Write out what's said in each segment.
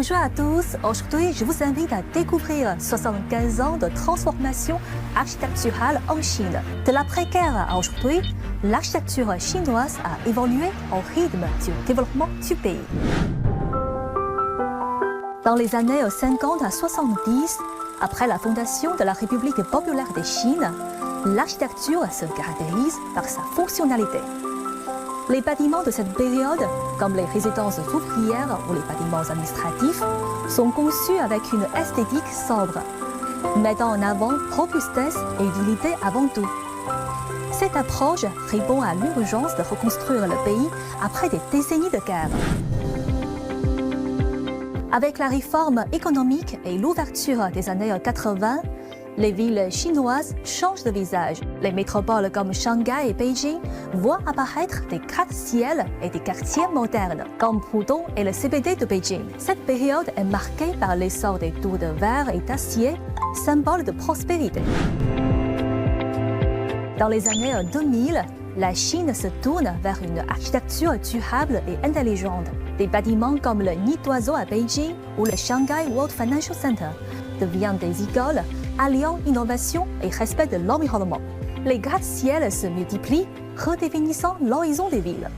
Bonjour à tous, aujourd'hui je vous invite à découvrir 75 ans de transformation architecturale en Chine. De l'après-guerre à aujourd'hui, l'architecture chinoise a évolué au rythme du développement du pays. Dans les années 50 à 70, après la fondation de la République populaire de Chine, l'architecture se caractérise par sa fonctionnalité. Les bâtiments de cette période, comme les résidences ouvrières ou les bâtiments administratifs, sont conçus avec une esthétique sobre, mettant en avant robustesse et utilité avant tout. Cette approche répond à l'urgence de reconstruire le pays après des décennies de guerre. Avec la réforme économique et l'ouverture des années 80, les villes chinoises changent de visage. Les métropoles comme Shanghai et Beijing voient apparaître des gratte-ciel et des quartiers modernes, comme Pudong et le CBD de Beijing. Cette période est marquée par l'essor des tours de verre et d'acier, symbole de prospérité. Dans les années 2000, la Chine se tourne vers une architecture durable et intelligente. Des bâtiments comme le Nid d'Oiseau à Beijing ou le Shanghai World Financial Center deviennent des écoles alliant innovation et respect de l'environnement. Les gratte-ciel se multiplient, redéfinissant l'horizon des villes.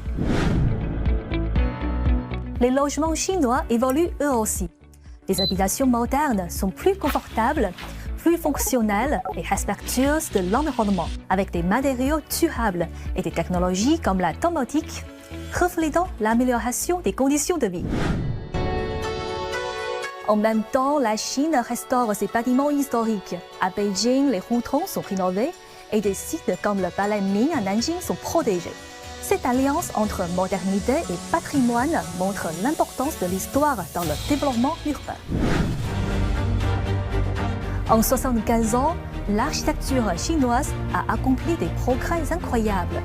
Les logements chinois évoluent eux aussi. Les habitations modernes sont plus confortables, plus fonctionnelles et respectueuses de l'environnement, avec des matériaux durables et des technologies comme la domotique, reflétant l'amélioration des conditions de vie. En même temps, la Chine restaure ses bâtiments historiques. À Beijing, les routons sont rénovés et des sites comme le palais Ming à Nanjing sont protégés. Cette alliance entre modernité et patrimoine montre l'importance de l'histoire dans le développement urbain. En 75 ans, l'architecture chinoise a accompli des progrès incroyables,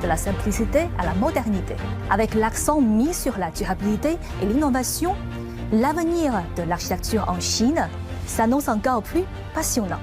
de la simplicité à la modernité. Avec l'accent mis sur la durabilité et l'innovation, l'avenir de l'architecture en Chine s'annonce encore plus passionnant.